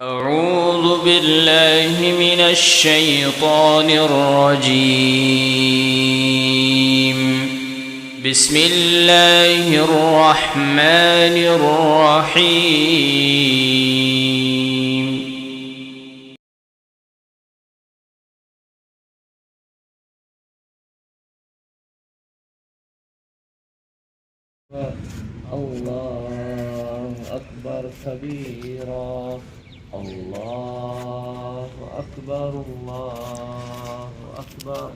أعوذ بالله من الشيطان الرجيم. بسم الله الرحمن الرحيم. الله أكبر كبيرا. الله أكبر الله أكبر.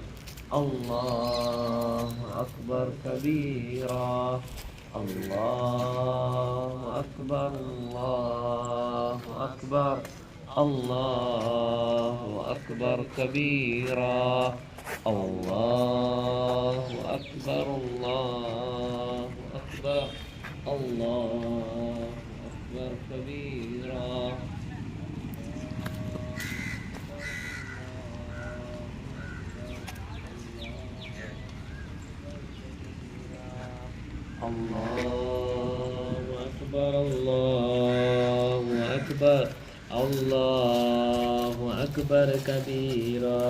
الله أكبر كبيرا. الله أكبر الله أكبر. الله أكبر كبيرا. الله أكبر الله أكبر. الله أكبر كبيرا. الله أكبر الله أكبر. الله أكبر كبيرا.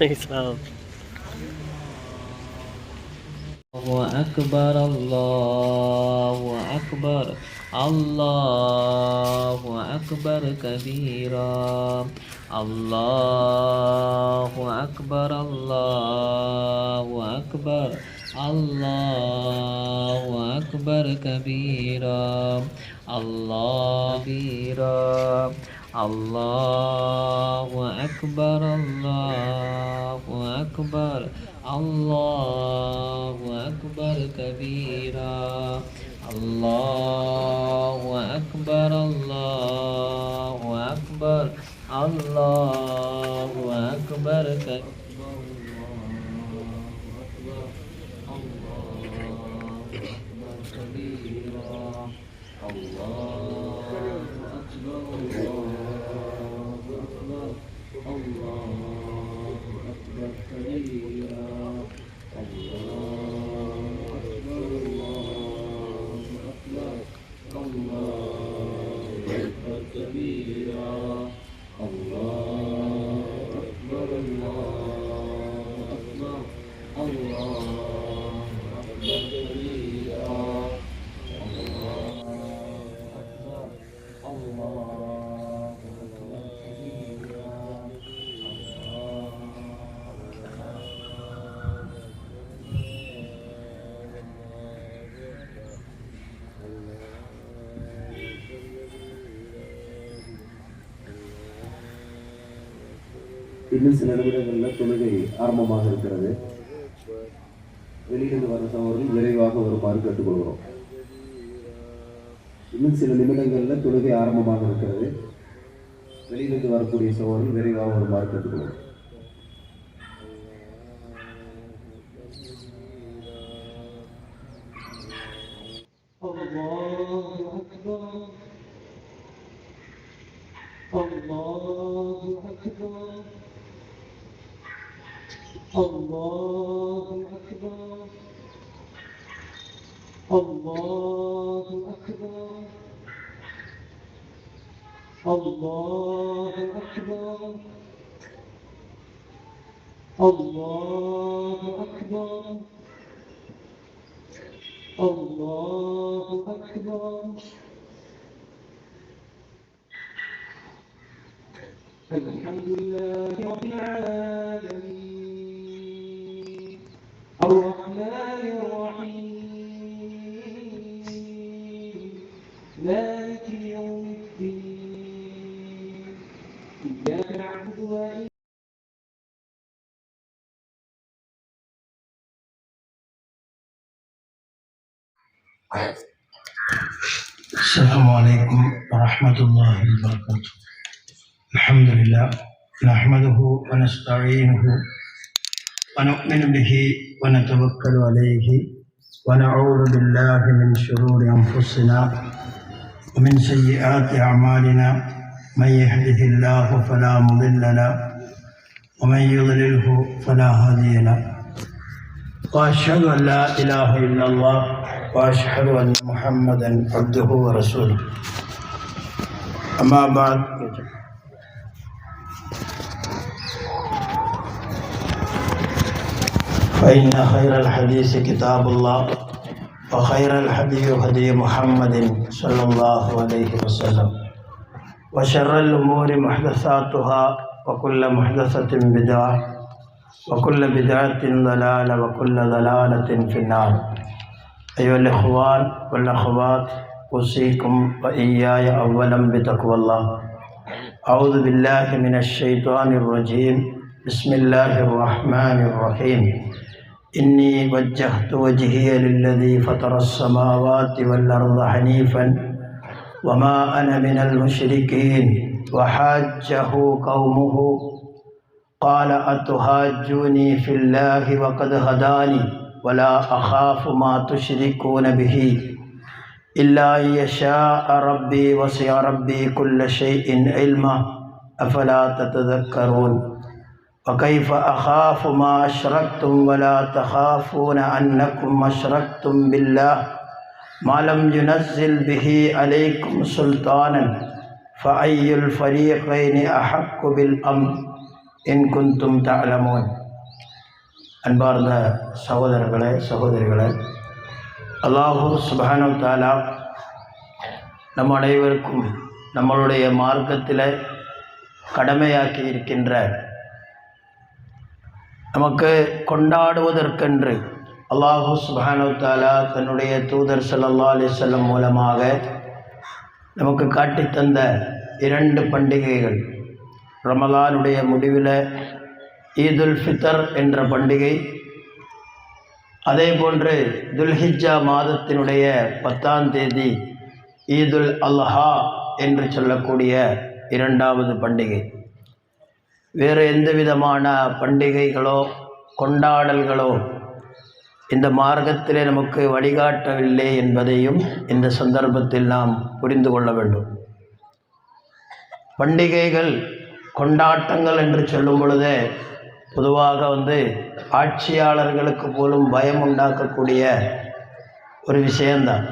Islam. الله أكبر الله أكبر. الله أكبر كبيرا. الله أكبر الله أكبر. الله أكبر كبيرا. الله كبيرا. الله أكبر الله أكبر. الله أكبر كبيرا. الله أكبر الله أكبر. الله أكبر இன்னும் சில நிமிடங்களில் தொழுகை ஆரம்பமாக இருக்கிறது. வெளியிலிருந்து வர சகோதரர்கள் விரைவாக வருமாறு கேட்டுக்கொள்கிறோம். இன்னும் சில நிமிடங்களில் தொழுகை ஆரம்பமாக இருக்கிறது. வெளியிலிருந்து வரக்கூடிய சகோதரர்கள் விரைவாக வருமாறு கேட்டுக்கொள்கிறோம். الله أكبر الله أكبر الله أكبر الله أكبر الله أكبر. الحمد لله رب العالمين الرحمن الرحيم مالك يوم الدين إياك نعبد وإياك السلام عليكم ورحمة الله وبركاته. الحمد لله نحمده ونستعينه ونؤمن به ونتوكل عليه ونعوذ بالله من شرور أنفسنا ومن سيئات أعمالنا من يهده الله فلا مضل له ومن يضلله فلا هادي له وأشهد أن لا إله إلا الله وأشهد أن محمدا عبده ورسوله. أما بعد فإن خير الحديث كتاب الله وخير الهدي هدي محمد صلى الله عليه وسلم وشر الأمور محدثاتها وكل محدثة بدعة وكل بدعة ضلالة وكل ضلالة في النار. أيها الإخوان والأخوات أوصيكم وإياي أولا بتقوى الله. أعوذ بالله من الشيطان الرجيم. بسم الله الرحمن الرحيم. إني وجهت وجهي للذي فطر السماوات والأرض حنيفا وما أنا من المشركين. وحاجه قومه قال أتحاجوني في الله وقد هداني ولا أخاف ما تشركون به إلا أن يشاء ربي وسع ربي كل شيء علما أفلا تتذكرون. وكيف أخاف ما أشركتم ولا تخافون أنكم أشركتم بالله ما لم ينزل به عليكم سلطانا فأي الفريقين أحق بالأمن إن كنتم تعلمون. அன்பார்ந்த சகோதரர்களே சகோதரிகளே, அல்லாஹு சுப்ஹானஹு வ தஆலா நம் அனைவருக்கும் நம்மளுடைய மார்க்கத்தில் கடமையாக்கி இருக்கின்ற நமக்கு கொண்டாடுவதற்கென்று அல்லாஹு சுப்ஹானஹு வ தஆலா தன்னுடைய தூதர் ஸல்லல்லாஹு அலைஹி வஸல்லம் மூலமாக நமக்கு காட்டித்தந்த 2 பண்டிகைகள், ரமலானுடைய முடிவில் ஈதுல் ஃபித்ர் என்ற பண்டிகை, அதே போன்று துல்ஹிஜ்ஜா மாதத்தினுடைய 10ஆம் தேதி ஈதுல் அல்ஹா என்று சொல்லக்கூடிய 2வது பண்டிகை. வேறு எந்த விதமான பண்டிகைகளோ கொண்டாடல்களோ இந்த மார்க்கத்திலே நமக்கு வழிகாட்டவில்லை என்பதையும் இந்த சந்தர்ப்பத்தில் நாம் புரிந்து கொள்ள வேண்டும். பண்டிகைகள் கொண்டாட்டங்கள் என்று சொல்லும் பொழுதே பொதுவாக ஆட்சியாளர்களுக்கு போலும் பயம் உண்டாக்கக்கூடிய ஒரு விஷயந்தான்.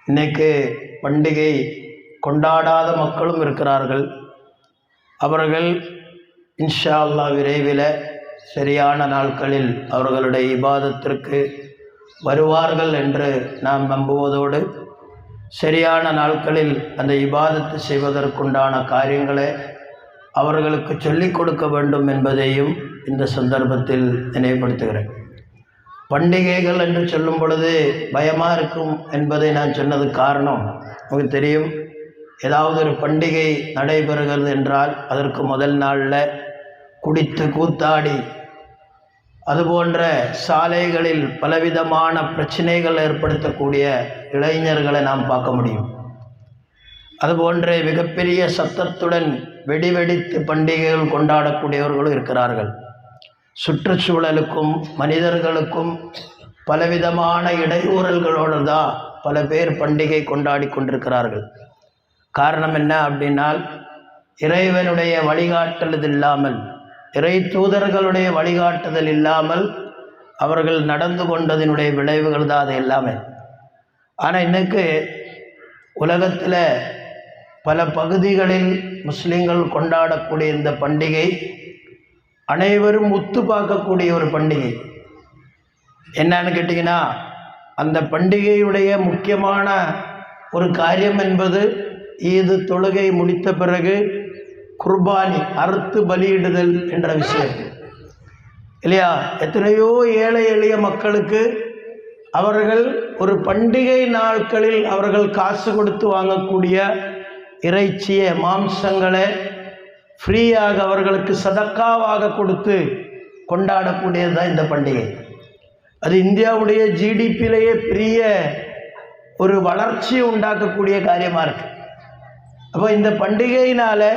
இன்றைக்கு பண்டிகை கொண்டாடாத மக்களும் இருக்கிறார்கள். அவர்கள் இன்ஷா அல்லாஹ் விரைவில் சரியான நாட்களில் அவர்களுடைய இபாதத்திற்கு வருவார்கள் என்று நாம் நம்புவதோடு, சரியான நாட்களில் அந்த இபாதத்து செய்வதற்குண்டான காரியங்களை அவர்களுக்கு சொல்லிக் கொடுக்க வேண்டும் என்பதையும் இந்த சந்தர்ப்பத்தில் நினைவுபடுத்துகிறேன். பண்டிகைகள் என்று சொல்லும் பொழுது பயமாக இருக்கும் என்பதை நான் சொன்னது காரணம், உங்களுக்கு தெரியும், ஏதாவது ஒரு பண்டிகை நடைபெறுகிறது என்றால் அதற்கு முதல் நாளில் குடித்து கூத்தாடி அதுபோன்ற சாலைகளில் பலவிதமான பிரச்சனைகள் ஏற்படுத்தக்கூடிய இளைஞர்களை நாம் பார்க்க முடியும். அதுபோன்ற மிகப்பெரிய சத்தத்துடன் வெடிவெடித்து பண்டிகைகள் கொண்டாடக்கூடியவர்களும் இருக்கிறார்கள். சுற்றுச்சூழலுக்கும் மனிதர்களுக்கும் பலவிதமான இடையூறல்களோடு தான் பல பேர் பண்டிகை கொண்டாடி கொண்டிருக்கிறார்கள். காரணம் என்ன அப்படின்னால், இறைவனுடைய வழிகாட்டுதல் இல்லாமல், இறை தூதர்களுடைய வழிகாட்டுதல் இல்லாமல் அவர்கள் நடந்து கொண்டதினுடைய விளைவுகள் தான் அது எல்லாமே. ஆனால் இன்னைக்கு உலகத்தில் பல பகுதிகளில் முஸ்லீம்கள் கொண்டாடக்கூடிய இந்த பண்டிகை அனைவரும் உத்து பார்க்கக்கூடிய ஒரு பண்டிகை. என்னன்னு கேட்டிங்கன்னா, அந்த பண்டிகையுடைய முக்கியமான ஒரு காரியம் என்பது ஈது தொழுகை முடித்த பிறகு குர்பானி அறுத்து பலியிடுதல் என்ற விஷயம் இல்லையா? எத்தனையோ ஏழை எளிய மக்களுக்கு அவர்கள் ஒரு பண்டிகை நாட்களில் அவர்கள் காசு கொடுத்து வாங்கக்கூடிய இறைச்சியை, மாம்சங்களை ஃப்ரீயாக அவர்களுக்கு சதக்காவாக கொடுத்து கொண்டாடக்கூடியது தான் இந்த பண்டிகை. அது இந்தியாவுடைய ஜிடிபியிலேயே பெரிய ஒரு வளர்ச்சியை உண்டாக்கக்கூடிய காரியமாக இருக்குது. அப்போ இந்த பண்டிகையினால்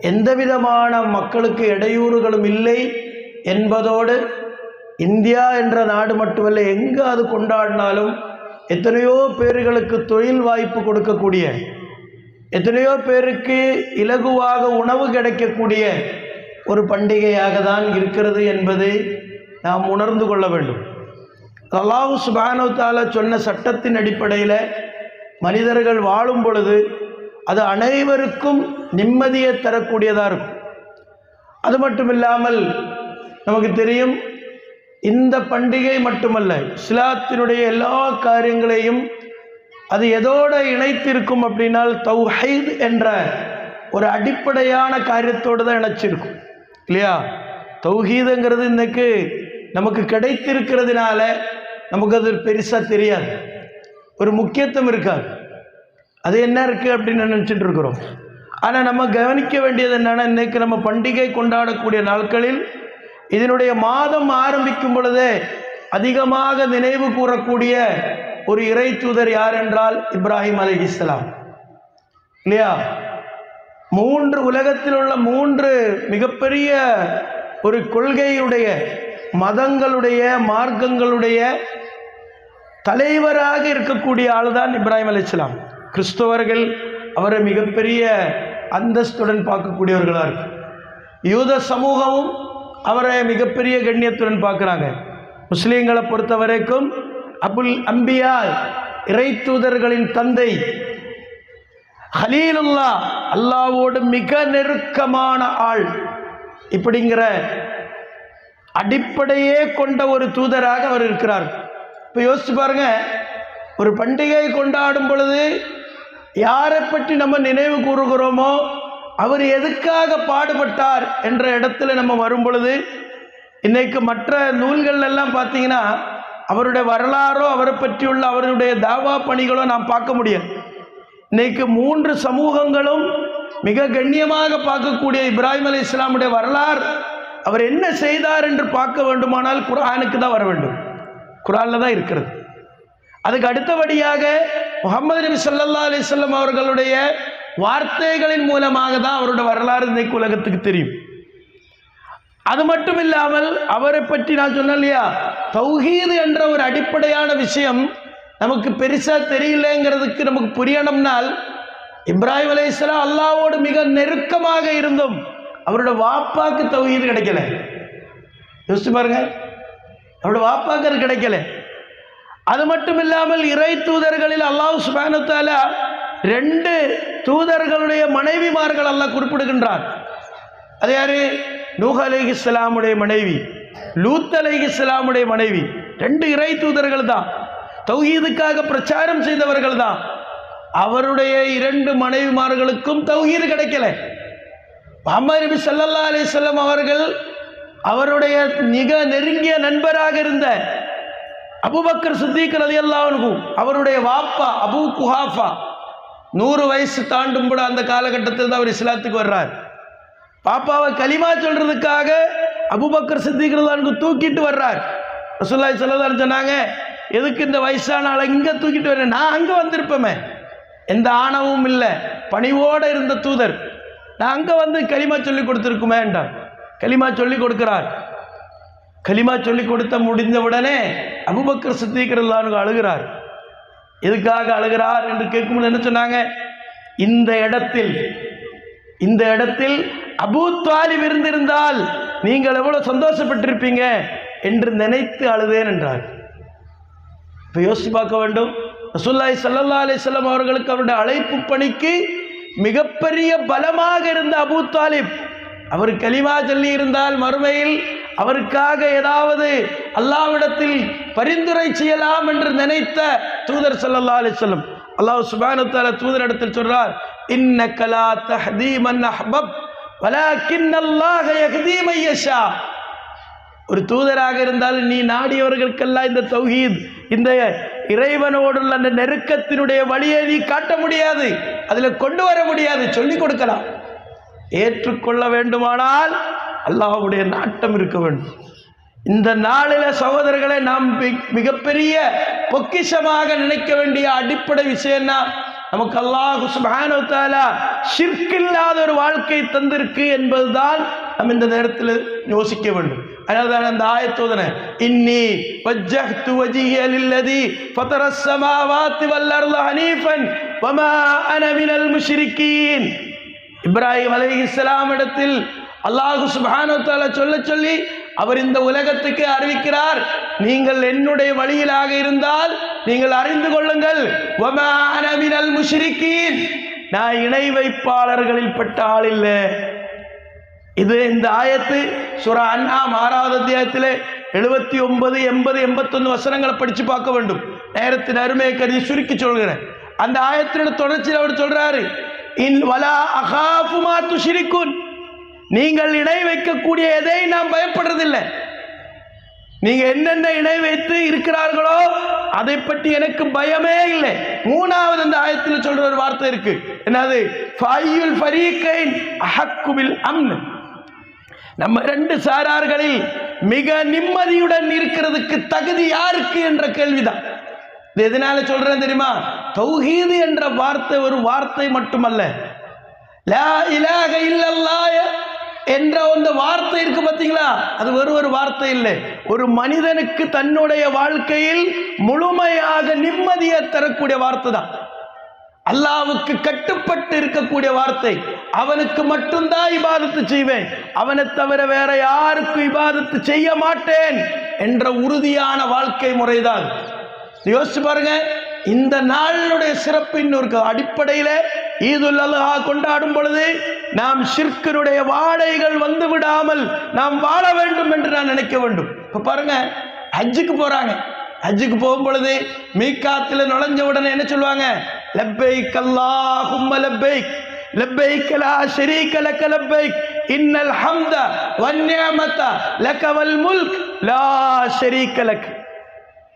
எந்த விதமான மக்களுக்கு இடையூறுகளும் இல்லை என்பதோடு இந்தியா என்ற நாடு மட்டுமல்ல, எங்கே அது கொண்டாடினாலும் எத்தனையோ பேர்களுக்கு தொழில் வாய்ப்பு கொடுக்கக்கூடிய, எத்தனையோ பேருக்கு இலகுவாக உணவு கிடைக்கக்கூடிய ஒரு பண்டிகையாக தான் இருக்கிறது என்பதை நாம் உணர்ந்து கொள்ள வேண்டும். அல்லாஹ் சுப்ஹானஹு வ தஆலா சொன்ன சட்டத்தின் அடிப்படையில் மனிதர்கள் வாழும் பொழுது அது அனைவருக்கும் நிம்மதியை தரக்கூடியதாக இருக்கும். அது மட்டும் இல்லாமல் நமக்கு தெரியும், இந்த பண்டிகை மட்டுமல்ல, இஸ்லாத்தினுடைய எல்லா காரியங்களையும் அது எதோடு இணைத்திருக்கும் அப்படின்னால் தௌஹீத் என்ற ஒரு அடிப்படையான காரியத்தோடு தான் இணைச்சிருக்கும் இல்லையா? தௌஹீதுங்கிறது இன்னைக்கு நமக்கு கிடைத்திருக்கிறதுனால நமக்கு அது பெருசாக தெரியாது, ஒரு முக்கியத்துவம் இருக்காது. அது என்ன இருக்குது அப்படின்னு நினச்சிட்டு இருக்கிறோம். ஆனால் நம்ம கவனிக்க வேண்டியது என்னென்னா, இன்றைக்கு நம்ம பண்டிகை கொண்டாடக்கூடிய நாட்களில் இதனுடைய மாதம் ஆரம்பிக்கும் பொழுதே அதிகமாக நினைவு கூறக்கூடிய ஒரு இறை தூதர் யார் என்றால் இப்ராஹிம் அலைஹிஸ்ஸலாம் இல்லையா? உலகத்தில் உள்ள 3 மிகப்பெரிய ஒரு கொள்கையுடைய, மதங்களுடைய, மார்க்கங்களுடைய தலைவராக இருக்கக்கூடிய ஆள் தான் இப்ராஹிம் அலைஹிஸ்ஸலாம். கிறிஸ்தவர்கள் அவரை மிகப்பெரிய அந்தஸ்துடன் பார்க்கக்கூடியவர்களாக இருக்கு. யூத சமூகமும் அவரை மிகப்பெரிய கண்ணியத்துடன் பார்க்குறாங்க. முஸ்லீம்களை பொறுத்த வரைக்கும் அபுல் அம்பியா, இறை தூதர்களின் தந்தை, ஹலீலுல்லா, அல்லாவோடு மிக நெருக்கமான ஆள், இப்படிங்கிற அடிப்படையே கொண்ட ஒரு தூதராக அவர் இருக்கிறார். இப்போ யோசிச்சு பாருங்க, ஒரு பண்டிகை கொண்டாடும் பொழுது யாரை பற்றி நம்ம நினைவு கூறுகிறோமோ அவர் எதுக்காக பாடுபட்டார் என்ற இடத்துல நம்ம வரும் பொழுது, இன்னைக்கு மற்ற நூல்கள் எல்லாம் பார்த்தீங்கன்னா அவருடைய வரலாறோ அவரை பற்றியுள்ள அவருடைய தாவா பணிகளோ நாம் பார்க்க முடியாது. இன்னைக்கு 3 சமூகங்களும் மிக கண்ணியமாக பார்க்கக்கூடிய இப்ராஹிம் அலைஹிஸ்ஸலாமுடைய வரலாறு, அவர் என்ன செய்தார் என்று பார்க்க வேண்டுமானால் குர்ஆனுக்கு தான் வர வேண்டும், குர்ஆனில் தான் இருக்கிறது. அதுக்கு அடுத்தபடியாக முஹம்மது நபி ஸல்லல்லாஹு அலைஹி வஸல்லம் அவர்களுடைய வார்த்தைகளின் மூலமாக தான் அவருடைய வரலாறு இன்னைக்கு உலகத்துக்கு தெரியும். அது மட்டும் இல்லாமல் அவரை பற்றி நான் சொன்னேன் இல்லையா, தௌஹீத் என்ற ஒரு அடிப்படையான விஷயம் நமக்கு பெருசா தெரியலங்கிறதுக்கு நமக்கு புரியணும்னால், இப்ராஹிம் அலைஹிஸ்ஸலாம் அல்லாஹ்வோடு மிக நெருக்கமாக இருந்தும் அவருடைய வாப்பாக்கு தௌஹீத் கிடைக்கல. யோசிச்சு பாருங்க, அவருடைய வாப்பாக்கு அது கிடைக்கல. அது மட்டும் இல்லாமல் இறை தூதர்களில் அல்லாஹ் சுப்ஹானஹு வ தஆலா 2 தூதர்களுடைய மனைவிமார்கள் அல்லாஹ் குறிப்பிடுகின்றார். அது யாரு? நூஹ் அலைஹிஸ்ஸலாமுடைய மனைவி, லூத் அலைஹிஸ்ஸலாமுடைய மனைவி. 2 இறை தூதர்கள் தான், தௌஹீதுக்காக பிரச்சாரம் செய்தவர்கள் தான். அவருடைய 2 மனைவிமார்களுக்கும் தௌஹீது கிடைக்கல. முஹம்மது நபி ஸல்லல்லாஹு அலைஹி வஸல்லம் அவர்கள் அவருடைய மிக நெருங்கிய நண்பராக இருந்த அபூபக்கர் சித்திக் ரலியல்லாஹு அன்ஹு, அவருடைய வாப்பா அபூ குஹாஃபா 100 வயசு தாண்டும் கூட அந்த காலகட்டத்தில் தான் அவர் இஸ்லாத்துக்கு வர்றார். பாப்பாவை கலிமா சொல்றதுக்காக அபூபக்கர் சித்திக் ரலியல்லாஹு அன்ஹு தூக்கிட்டு வர்றார். ரசூலுல்லாஹி ஸல்லல்லாஹு அலைஹி சொன்னாங்க, எதுக்கு இந்த வயசான ஆளை இங்கே தூக்கிட்டு வரேன், நான் அங்கே வந்திருப்பேமே, எந்த ஆணவமும் இல்லை, பணிவோடு இருந்த தூதர், நான் அங்கே வந்து கலிமா சொல்லி கொடுத்துருக்குமே என்றார். கலிமா சொல்லி கொடுக்கிறார். கலிமா சொல்லி கொடுத்த முடிந்த உடனே அபூபக்கர் சித்திக் ரலியல்லாஹு அன்ஹு அழுகிறார். எதுக்காக அழுகிறார் என்று கேட்கும்போது என்ன சொன்னாங்க, இந்த இடத்தில் அபூ தாலிப் இருந்திருந்தால் நீங்கள் எவ்வளவு சந்தோஷப்பட்டிருப்பீங்க என்று நினைத்து அழுதேன் என்றார். இப்போ யோசிச்சு பார்க்க வேண்டும், ரசூலுல்லாஹி ஸல்லல்லாஹு அலைஹி வஸல்லம் அவர்களுக்கு அவருடைய அழைப்பு பணிக்கு மிகப்பெரிய பலமாக இருந்த அபூ தாலிப், அவர் கலிமா சொல்லி இருந்தால் மறுமையில் அவருக்காக ஏதாவது அல்லாஹ்விடத்தில் பரிந்துரை செய்யலாம் என்று நினைத்த தூதர் ஸல்லல்லாஹு அலைஹி வஸல்லம், அல்லாஹ் சுப்ஹானஹு வ தஆலா தூதரிடத்தில் சொல்றார், இன்னக லா தஹ்தி மன் அஹ்பப் வலாக்கின்னல்லாஹ யஹ்தி மன் யஷா. ஒரு தூதராக இருந்தால் நீ நாடியவர்களுக்கெல்லாம் இந்த தௌஹீத், இந்த இறைவனோடுள்ள அந்த நெருக்கத்தினுடைய வழியை நீ காட்ட முடியாது, அதில் கொண்டு வர முடியாது, சொல்லிக் கொடுக்கலாம். ஏற்றுக்கொள்ள வேண்டுமானால் அல்லாஹ்வுடைய நாட்டம் இருக்க வேண்டும். இந்த நாளில் சகோதரர்களை நாம் மிகப்பெரிய பொக்கிஷமாக நினைக்க வேண்டிய அடிப்படை விஷயம்னா நமக்கு அல்லாஹ் சுப்ஹானஹு வ தஆலா ஷிர்க் இல்லாத ஒரு வாழ்க்கை தந்திருக்கு என்பதுதான் நம்ம இந்த நேரத்தில் யோசிக்க வேண்டும். அதனால்தான் அந்த ஆயத்தோதன இன்னி வஜ்ஜஹ்து வஜ்ஹிய லில்லதி ஃபதரஸ் ஸமாவாத்தி வல் அர்த ஹனீஃபன் வமா அன மினல் முஷ்ரிக்கீன். இப்ராஹிம் அலைஹிஸ்ஸலாம் இடத்தில் அல்லாஹ் சுப்ஹானஹு வ தஆலா சொல்லி அவர் இந்த உலகத்துக்கு அறிவிக்கிறார், நீங்கள் என்னுடைய வழியிலாக இருந்தால் நீங்கள் அறிந்து கொள்ளுங்கள், வமா அன மினல் முஷ்ரிக்கீன், நான் இணை வைப்பாளர்களில் பட்ட ஆள் இல்லை. இது இந்த ஆயத்து சூரா அன்ஆம் 6வது அத்தியாயத்திலே 79, 80, 81 வசனங்களை படிச்சு பார்க்க வேண்டும். நேரத்தின் அருமையை கருதி சுருக்கி சொல்கிறேன். அந்த ஆயத்தினோட தொடர்ச்சியில் அவர் சொல்றாரு, இன் வலா அகாஃபு மா துஷ்ரிகுன், நீங்கள் இணை வைக்கக்கூடிய எதை நாம் பயப்படுறதில்லை. நீங்க என்னென்ன இணை வைத்து இருக்கிறார்களோ அதை பற்றி எனக்கு பயமே இல்லை. 3வது அந்த ஆயத்தில் சொல்ற ஒரு வார்த்தை இருக்கு, என்னது? ஃபையுல் ஃபரீகைன் அஹக்கு பில் அம்ன், நம்ம 2 சாரார்களில் மிக நிம்மதியுடன் இருக்கிறதுக்கு தகுதி யாருக்கு என்ற கேள்விதான். இது எதனால சொல்றேன் தெரியுமா? தௌஹீது என்ற வார்த்தை ஒரு வார்த்தை மட்டுமல்ல, லா இலாஹ இல்லல்லாஹ் என்ற அந்த வார்த்தை இருக்கு பார்த்தீங்களா, அது ஒரு வார்த்தை இல்லை, ஒரு மனிதனுக்கு தன்னுடைய வாழ்க்கையில் முழுமையாக நிம்மதியை தரக்கூடிய வார்த்தை தான். அல்லாஹ்வுக்கு கட்டுப்பட்டு இருக்கக்கூடிய வார்த்தை. அவனுக்கு மட்டும்தான் இபாதத்து செய்வேன், அவனை தவிர வேற யாருக்கும் இபாதத்து செய்ய மாட்டேன் என்ற உறுதியான வாழ்க்கை முறைதான். யோசிச்சு பாருங்க, இந்த நாளுடைய சிறப்பின் ஒரு அடிப்படையில் ஈதுல் அல்ஹா கொண்டாடும் பொழுது நாம் ஷிர்க்கினுடைய வாடைகள் வந்து விடாமல் நாம் வாழ வேண்டும் என்று நான் நினைக்க வேண்டும். இப்ப பாருங்க, ஹஜ்ஜுக்கு போறாங்க. ஹஜ்ஜுக்கு போகும் பொழுது மீகாத்தில் நுழைஞ்ச உடனே என்ன சொல்லுவாங்க? லப்பைக் அல்லாஹும்ம லப்பைக் லப்பைக் லா ஷரீக லக லப்பைக் இன்னல் ஹம்த வன் நிஅமத லக வல் முல்க் லா ஷரீக லக்.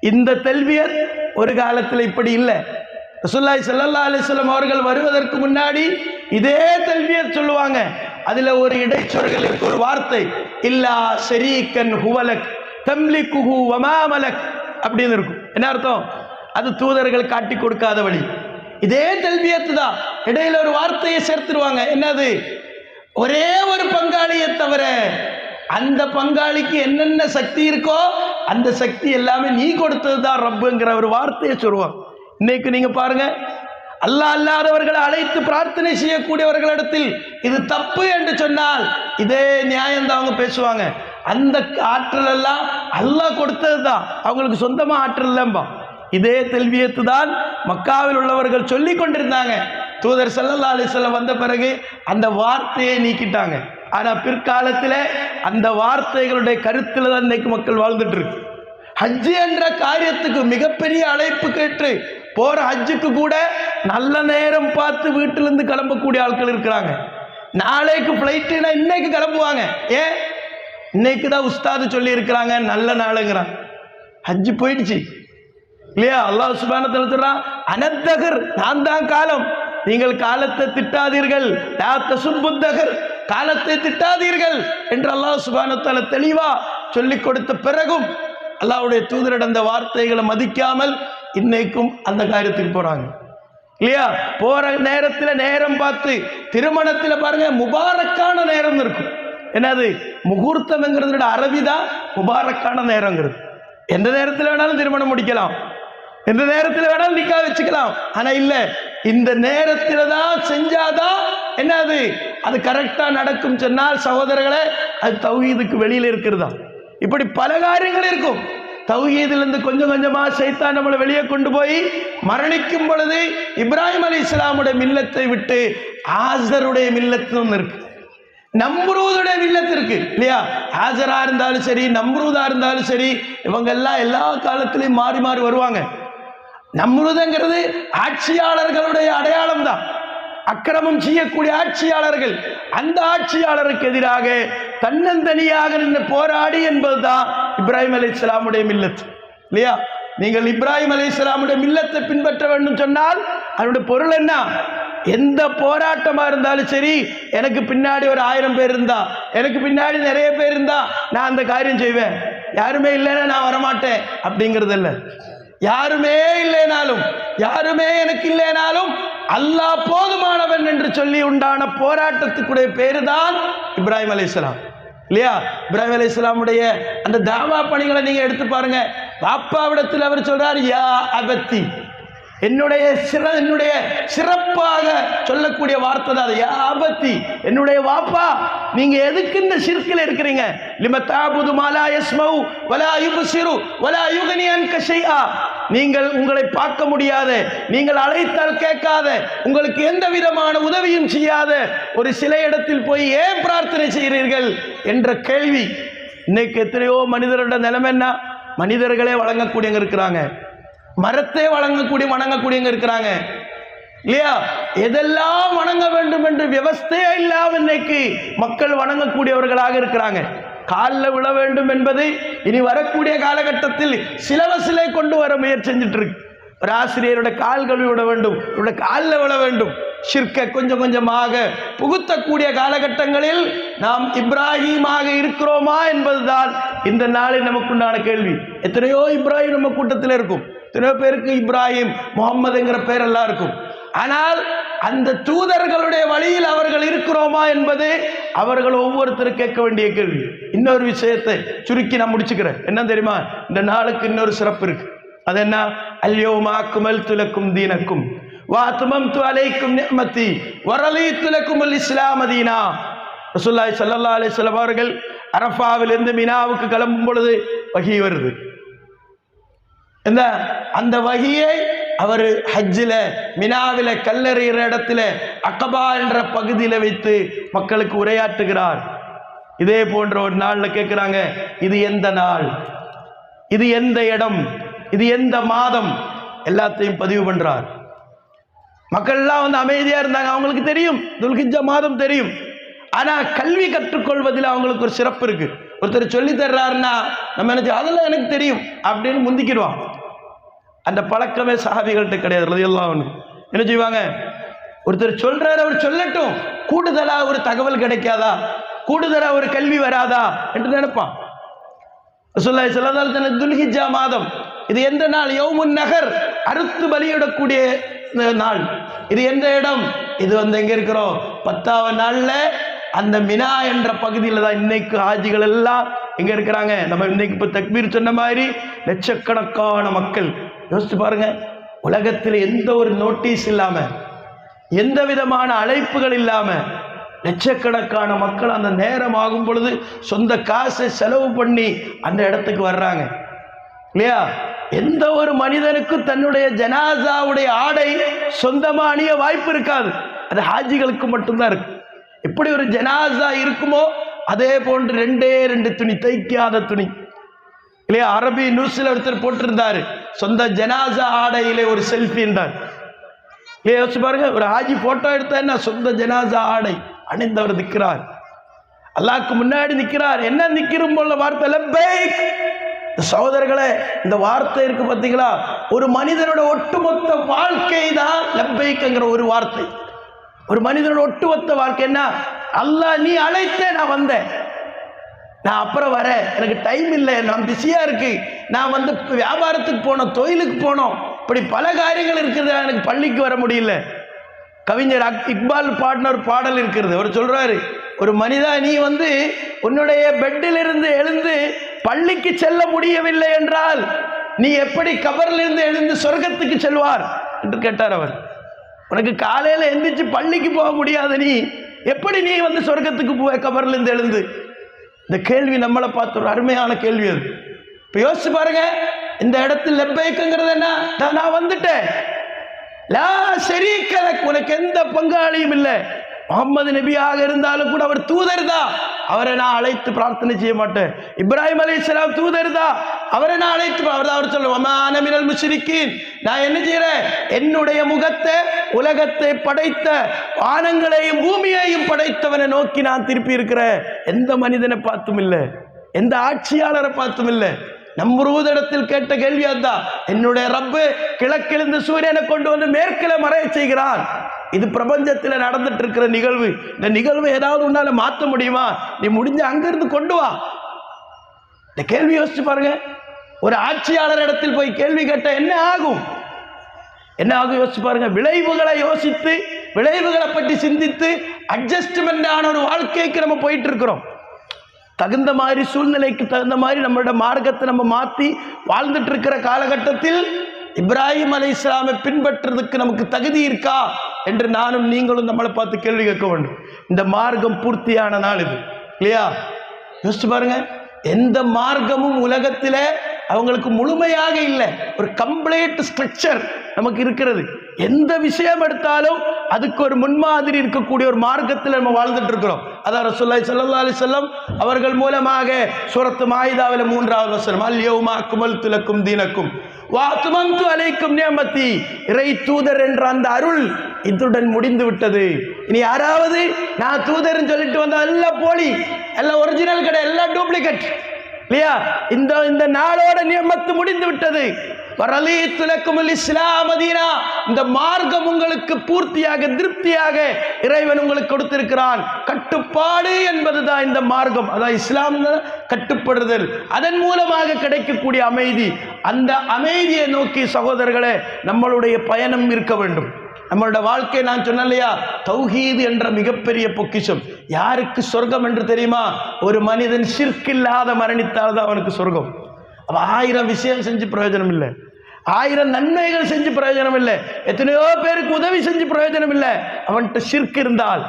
இந்த தல்பியத் ஒரு காலத்தில் இப்படி இல்லை. ரசூலுல்லாஹி ஸல்லல்லாஹு அலைஹி வஸல்லம் அவர்கள் வருவதற்கு முன்னாடி இதே தல்பியத் சொல்லுவாங்க. அதுல ஒரு இடைச்சொற்களுக்கு ஒரு வார்த்தை, இல்லா ஷரீகன் ஹுவலக் தம்லிகுஹு வமா மலக் அப்படின்னு இருக்கும். என்ன அர்த்தம்? அது தூதர்கள் காட்டி கொடுக்காத வழி. இதே தல்பியத்து தான், இடையில ஒரு வார்த்தையை சேர்த்துருவாங்க. என்னது? ஒரே ஒரு பங்காளியை தவிர அந்த பங்காளிக்கு என்னென்ன சக்தி இருக்கோ அந்த சக்தி எல்லாமே நீ கொடுத்தது தான் ரப்புங்கிற ஒரு வார்த்தையை சொல்லுவாங்க. இன்னைக்கு நீங்க பாருங்க, அல்லாஹ் அல்லாதவர்களை அழைத்து பிரார்த்தனை செய்யக்கூடியவர்களிடத்தில் இது தப்பு என்று சொன்னால் இதே நியாயம் தான் அவங்க பேசுவாங்க. அந்த ஆற்றல் எல்லாம் அல்லாஹ் கொடுத்தது தான், அவங்களுக்கு சொந்தமா ஆற்றல் இல்லம்பா. இதே தெல்வியத்து தான் மக்காவில் உள்ளவர்கள் சொல்லி கொண்டிருந்தாங்க. தூதர் ஸல்லல்லாஹு அலைஹி வஸல்லம் வந்த பிறகு அந்த வார்த்தையை நீக்கிட்டாங்க. ஆனா பிற்காலத்தில் அந்த வார்த்தைகளுடைய கருத்தில் தான் இன்னைக்கு மக்கள் வாழ்ந்துட்டு இருக்கு. ஹஜ்ஜு என்ற காரியத்துக்கு மிகப்பெரிய அழைப்பு கேட்டு போற ஹஜ்ஜுக்கு கூட நல்ல நேரம் பார்த்து வீட்டிலிருந்து கிளம்பக்கூடிய ஆட்கள் இருக்கிறாங்க. நாளைக்கு ஃப்ளைட்டுனா இன்னைக்கு கிளம்புவாங்க. ஏன்? இன்னைக்கு தான் உஸ்தாது சொல்லி இருக்கிறாங்க நல்ல நாளுங்கிறாங்க. ஹஜ்ஜு போயிடுச்சு இல்லையா? அல்லாஹ் சுப்ஹானஹு வ தஆலா சொல்றான், அனத்தகர், நான் தான் காலம், நீங்கள் காலத்தை திட்டாதீர்கள், லா தசுப்புத்தகர், காலத்தை திட்டாதீர்கள் என்று அல்லாஹ் சுப்ஹானஹு வ தஆலா தெளிவா சொல்லிக் கொடுத்த பிறகும் அல்லாஹ்வுடைய தூதரிடம் அந்த வார்த்தைகளை மதிக்காமல் இன்னைக்கும் அந்த காரியத்துக்கு போறாங்க இல்லையா? போற நேரத்தில் நேரம் பார்த்து, திருமணத்தில் பாருங்க முபாரக்கான நேரம் இருக்கும். என்னது? முகூர்த்தம்ங்கிறது அரபிதான் முபாரக்கான நேரங்கிறது. எந்த நேரத்தில் வேணாலும் திருமணம் முடிக்கலாம், எந்த நேரத்தில் வேணாலும் நிக்கா வச்சுக்கலாம். ஆனா இல்ல, இந்த நேரத்தில் தான் செஞ்சாதான் என்னது அது கரெக்டா நடக்கும் சொன்னால் சகோதரர்களே, அது தௌஹீதுக்கு வெளியில இருக்கிறதா. இப்படி பல காரியங்கள் இருக்கும். தௌஹீதிலிருந்து கொஞ்சம் கொஞ்சமா சைத்தான் நம்மளை வெளியே கொண்டு போய் மரணிக்கும் பொழுது இப்ராஹிம் அலைஹிஸ்ஸலாமுடைய மில்லத்தை விட்டு ஆசருடைய மில்லத்தும் இருக்கு, நம்ரூதுடைய மில்லத்து இருக்கு இல்லையா? ஆசரா இருந்தாலும் சரி, நம்ரூதா இருந்தாலும் சரி, இவங்க எல்லாம் எல்லா காலத்திலையும் மாறி மாறி வருவாங்க. நம்ரூதுங்கிறது ஆட்சியாளர்களுடைய அடையாளம் தான், அக்கிரமம் செய்யக்கூடிய ஆட்சியாளர்கள். அந்த ஆட்சியாளருக்கு எதிராக தன்னந்தனியாக நின்று போராடி என்பதுதான் இப்ராஹிம் அலைஹிஸ்ஸலாமுடைய மில்லத் இல்லையா? நீங்கள் இப்ராஹிம் அலைஹிஸ்ஸலாமுடைய மில்லத்தை பின்பற்ற வேண்டும் சொன்னால் அதனுடைய பொருள் என்ன? எந்த போராட்டமா இருந்தாலும் சரி, எனக்கு பின்னாடி ஒரு 1000 பேர் இருந்தா, எனக்கு பின்னாடி நிறைய பேர் இருந்தா நான் அந்த காரியம் செய்வேன், யாருமே இல்லைன்னா நான் வரமாட்டேன் அப்படிங்கிறது இல்லை. யாருமே இல்லைனாலும், யாருமே எனக்கு இல்லைனாலும் அல்லாஹ் போதுமானவன் என்று சொல்லி உண்டான போராட்டத்துக்குடைய பேரு தான் இப்ராஹிம் அலைஹிஸ்ஸலாம் இல்லையா? இப்ராஹிம் அலைஹிஸ்ஸலாமுடைய அந்த தாவா பணிகளை நீங்க எடுத்து பாருங்க. பாப்பாவிடத்தில் அவர் சொல்றார், யா அபத்தி, என்னுடைய சிறப்பாக சொல்லக்கூடிய வார்த்தை தான் யா அபத்தி, என்னுடைய வாப்பா, நீங்க எதுக்கு இந்த ஷிர்கில் இருக்கிறீங்க? லிம தஅபுது மா லா யஸ்மஉ வலா யுப்சிரு வலா யுக்னி அன்க ஷைஆ, நீங்கள் உங்களை பார்க்க முடியாத, நீங்கள் அழைத்தால் கேட்காத, உங்களுக்கு எந்த விதமான உதவியும் செய்யாத ஒரு சில இடத்தில் போய் ஏன் பிரார்த்தனை செய்கிறீர்கள் என்ற கேள்வி. இன்னைக்கு எத்தனையோ மனிதரோட நிலைமை என்ன? மனிதர்களே வழங்கக்கூடியவங்க இருக்கிறாங்க, மரத்தை வணங்கக்கூடியவங்க இருக்கிறாங்க இல்லையா? எதெல்லாம் வணங்க வேண்டும் என்று விவஸ்தையே இல்லாம இன்னைக்கு மக்கள் வணங்கக்கூடியவர்களாக இருக்கிறாங்க. காலில் விழ வேண்டும் என்பது இனி வரக்கூடிய காலகட்டத்தில் சிலபஸிலே கொண்டு வர முயற்சி செஞ்சுட்டு இருக்கு. ஒரு ஆசிரியரோட கால் கழுவி விட வேண்டும், இவருடைய காலில் விழ வேண்டும். ஷிர்கை கொஞ்சம் கொஞ்சமாக புகுத்தக்கூடிய காலகட்டங்களில் நாம் இப்ராஹிமாக இருக்கிறோமா என்பதுதான் இந்த நாளில் நமக்குண்டான கேள்வி. எத்தனையோ இப்ராஹிம் நம்ம கூட்டத்தில் இருக்கும், எத்தனையோ பேருக்கு இப்ராஹிம் முகம்மதுங்கிற பேரெல்லாம் இருக்கும். ஆனால் அந்த தூதர்களுடைய வழியில் அவர்கள் இருக்கிறோமா என்பது அவர்கள் ஒவ்வொருத்தரும் கேட்க வேண்டிய கேள்வி. இன்னொரு விஷயத்தை சுருக்கி நான் முடிச்சுக்கிறேன். என்ன தெரியுமா? இந்த நாளுக்கு இன்னொரு சிறப்பு இருக்கு. அது என்ன? அல்யௌம அக்மல்து லக்கும் தீனக்கும் வ அத்மம்து அலைக்கும் நிஅமதி வ ரலீது லக்குமுல் இஸ்லாம தீனா. ரசூலுல்லாஹி ஸல்லல்லாஹு அலைஹி வஸல்லம் அவர்கள் அரஃபாவிலிருந்து மினாவுக்கு கிளம்பும் பொழுது வஹி வருது. என்ன அந்த வஹியை அவர் ஹஜ்ஜில மினாவில கல்லெறிகிற இடத்துல அகபா என்ற பகுதியில் வைத்து மக்களுக்கு உரையாற்றுகிறார். இதே போன்ற ஒரு நாள்ல கேட்கிறாங்க, இது எந்த நாள், இது எந்த இடம், இது எந்த மாதம், எல்லாத்தையும் பதிவு பண்றார். மக்கள் எல்லாம் வந்து அமைதியா இருந்தாங்க. அவங்களுக்கு தெரியும் துல்ஹிஜ்ஜா மாதம் தெரியும். ஆனா கல்வி கற்றுக்கொள்வதில் அவங்களுக்கு ஒரு சிறப்பு இருக்கு. ஒருத்தர் சொல்லி தர்றாருன்னா நம்ம என்ன, அதெல்லாம் எனக்கு தெரியும் அப்படின்னு முந்திக்கிடுவான். அந்த பழக்கமே சஹாபிகள்கிட்ட கிடையாது ரலியல்லாஹு அன்ஹு. என்ன செய்வாங்க? ஒருத்தர் சொல்றாரு, அவர் சொல்லட்டும், கூடுதலா ஒரு தகவல் கிடைக்காதா, கூடுதலா ஒரு கல்வி வராதா என்று நினைப்பான். ரசூலுல்லாஹி ஸல்லல்லாஹு அலைஹி வஸல்லம் துல்ஹிஜ்ஜா மாதம், இது எந்த நாள்? யௌமுன் நஹர், அறுத்து பலியிடக்கூடிய நாள். இது எந்த இடம்? இது வந்து எங்க இருக்கிறோம்? 10வது நாள்ல அந்த மினா என்ற பகுதியில் தான் இன்னைக்கு ஹாஜிகள் எல்லாம் எங்க இருக்கிறாங்க. நம்ம இன்னைக்கு இப்ப தக்பீர் சொன்ன மாதிரி லட்சக்கணக்கான மக்கள். யோசிச்சு பாருங்க, உலகத்தில் எந்த ஒரு நோட்டீஸ் இல்லாம, எந்த விதமான அழைப்புகள் இல்லாம லட்சக்கணக்கான மக்கள் அந்த நேரம் ஆகும் பொழுது சொந்த காசை செலவு பண்ணி அந்த இடத்துக்கு வர்றாங்க இல்லையா? எந்த ஒரு மனிதனுக்கும் தன்னுடைய ஜனாசாவுடைய ஆடை சொந்தமா அணிய வாய்ப்பு இருக்காது. அது ஹாஜிகளுக்கு மட்டும்தான் இருக்கு. எப்படி ஒரு ஜனாசா இருக்குமோ அதே போன்று 2 துணி, தைக்காத துணி இல்லையா? அரபி நியூஸ்ல ஒருத்தர் போட்டிருந்தாரு, சொந்த ஜனாசா ஆடையிலே ஒரு செல்ஃபி என்றார். யோசிச்சு பாருங்க, ஒரு ஹாஜி போட்டோ எடுத்தா என்ன, சொந்த ஜனாசா ஆடை அணிந்தவர் நிற்கிறார், அல்லாஹ்க்கு முன்னாடி நிற்கிறார். என்ன நிற்கும் போல வார்த்தை லப்பைக். சகோதரர்களே, இந்த வார்த்தை இருக்கு பார்த்தீங்களா? ஒரு மனிதனோட ஒட்டுமொத்த வாழ்க்கை தான் லப்பைக்ங்கிற ஒரு வார்த்தை. ஒரு மனிதனோட ஒட்டுமொத்த வாழ்க்கை என்ன? அல்லாஹ் நீ அழைத்தே நான் வந்தேன், நான் அப்புறம் வரேன், எனக்கு டைம் இல்லை, நான் பிஸியா இருக்கு, நான் வந்து வியாபாரத்துக்கு போனோம், தொழிலுக்கு போனோம், இப்படி பல காரியங்கள் இருக்கிறது, எனக்கு பள்ளிக்கு வர முடியல. கவிஞர் இக்பால் பாடின ஒரு பாடல் இருக்கிறது. அவர் சொல்றாரு, ஒரு மனிதா நீ வந்து உன்னுடைய பெட்டிலிருந்து எழுந்து பள்ளிக்கு செல்ல முடியவில்லை என்றால் நீ எப்படி கபரிலிருந்து எழுந்து சொர்க்கத்துக்கு செல்வார் என்று கேட்டார் அவர். உனக்கு காலையில எந்திரிச்சு பள்ளிக்கு போக முடியாது, நீ எப்படி நீ வந்து சொர்க்கத்துக்கு போவ கபரிலிருந்து எழுந்து? இந்த கேள்வி நம்மளை பார்த்து ஒரு அருமையான கேள்வி. அது இப்ப யோசிச்சு பாருங்க, இந்த இடத்தில் லப்பைக்குங்கிறது என்ன? நான் வந்துட்டேன், லா ஷரீக லக், உனக்கு எந்த பங்காளியும் இல்லை. முகமது நபியாக இருந்தாலும் கூட அவர் தூதர் தான், அவரை நான் அழைத்து பிரார்த்தனை செய்ய மாட்டேன். இப்ராஹிம் அலைஹிஸ்ஸலாம் தூதர் தான், அவரை நான் அழைத்து, அவர் சொல்லுவோம் அன மினல் முஷ்ரிக்கீன், நான் என்ன செய்யறேன்? என்னுடைய முகத்தை உலகத்தை படைத்த வானங்களையும் பூமியையும் படைத்தவனை நோக்கி நான் திருப்பி இருக்கிறேன். எந்த மனிதனை பார்த்தும் இல்லை, எந்த ஆட்சியாளரை பார்த்தும் இல்லை. நம்ரூதிடத்தில் கேட்ட கேள்வி அதுதான். என்னுடைய ரப்பு கிழக்கிலிருந்து சூரியனை கொண்டு வந்து மேற்கில மறைய செய்கிறான். இது பிரபஞ்சத்தில் நடந்துட்டு இருக்கிற நிகழ்வு. இந்த நிகழ்வு ஏதாவது உன்னால மாற்ற முடியுமா? நீ முடிஞ்ச அங்கிருந்து கொண்டு வா. இந்த கேள்வி யோசிச்சு பாருங்க. ஒரு ஆட்சியாளர் இடத்தில் போய் கேள்வி கேட்ட என்ன ஆகும்? என்ன ஆகும் யோசிச்சு பாருங்க. விளைவுகளை யோசித்து, விளைவுகளை பற்றி சிந்தித்து அட்ஜஸ்ட்மெண்ட் ஆன ஒரு வாழ்க்கைக்கு நம்ம போயிட்டு இருக்கிறோம். தகுந்த மாதிரி, சூழ்நிலைக்கு தகுந்த மாதிரி நம்மளோட மார்க்கத்தை நம்ம மாற்றி வாழ்ந்துட்டு இருக்கிற காலகட்டத்தில் இப்ராஹிம் அலைஹிஸ்ஸலாமை பின்பற்றுறதுக்கு நமக்கு தகுதி இருக்கா என்று நானும் நீங்களும் நம்மளை பார்த்து கேள்வி கேட்க வேண்டும். இந்த மார்க்கம் பூர்த்தியான நாள் இது இல்லையா? யோசிச்சு பாருங்க. எந்த மார்க்கமும் உலகத்தில் அவங்களுக்கு முழுமையாக இல்லை. ஒரு கம்ப்ளீட் ஸ்ட்ரக்சர் நமக்கு இருக்கிறது. எந்த விஷயம் எடுத்தாலும் அதுக்கு ஒரு முன்மாதிரி இருக்கக்கூடிய ஒரு மார்க்கத்தில் நம்ம வாழ்ந்துட்டு இருக்கிறோம். அதான் ரசூலுல்லாஹி ஸல்லல்லாஹு அலைஹி வஸல்லம் அவர்கள் மூலமாக சூரத்து மாயிதாவில் 3வது வசனம், அல் யௌம அக்மல்து லக்கும் தீனக்கும் வ அத்மம்து அலைக்கும் நிஅமதி, இறை தூதர் என்ற அந்த அருள் இதுடன் முடிந்து விட்டது. இனி யாராவது நான் தூதர்னு சொல்லிட்டு வந்தா எல்லாம் போலி, எல்லாம் ஒரிஜினல் கிடையாது, எல்லாம் டூப்ளிகேட் இல்லையா? இந்த நாளோட நியமத்து முடிந்து விட்டது. வரலீத்து லக்குமுல் இஸ்லாம் தீனா, இந்த மார்க்கம் உங்களுக்கு பூர்த்தியாக திருப்தியாக இறைவன் உங்களுக்கு கொடுத்திருக்கிறான். கட்டுப்பாடு என்பதுதான் இந்த மார்க்கம். அதான் இஸ்லாம் கட்டுப்படுதல், அதன் மூலமாக கிடைக்கக்கூடிய அமைதி. அந்த அமைதியை நோக்கி சகோதரர்களே நம்மளுடைய பயணம் இருக்க வேண்டும். நம்மளோட வாழ்க்கை, நான் சொன்னேன் இல்லையா, தௌஹீது என்ற மிகப்பெரிய பொக்கிஷம். யாருக்கு சொர்க்கம் என்று தெரியுமா? ஒரு மனிதன் ஷிர்க் இல்லாத மரணித்தால் தான் அவனுக்கு சொர்க்கம். அவன் 1000 விஷயம் செஞ்சு பிரயோஜனம் இல்லை, 1000 நன்மைகள் செஞ்சு பிரயோஜனம் இல்லை, எத்தனையோ பேருக்கு உதவி செஞ்சு பிரயோஜனம் இல்லை. அவன்கிட்ட ஷிர்க் இருந்தால்,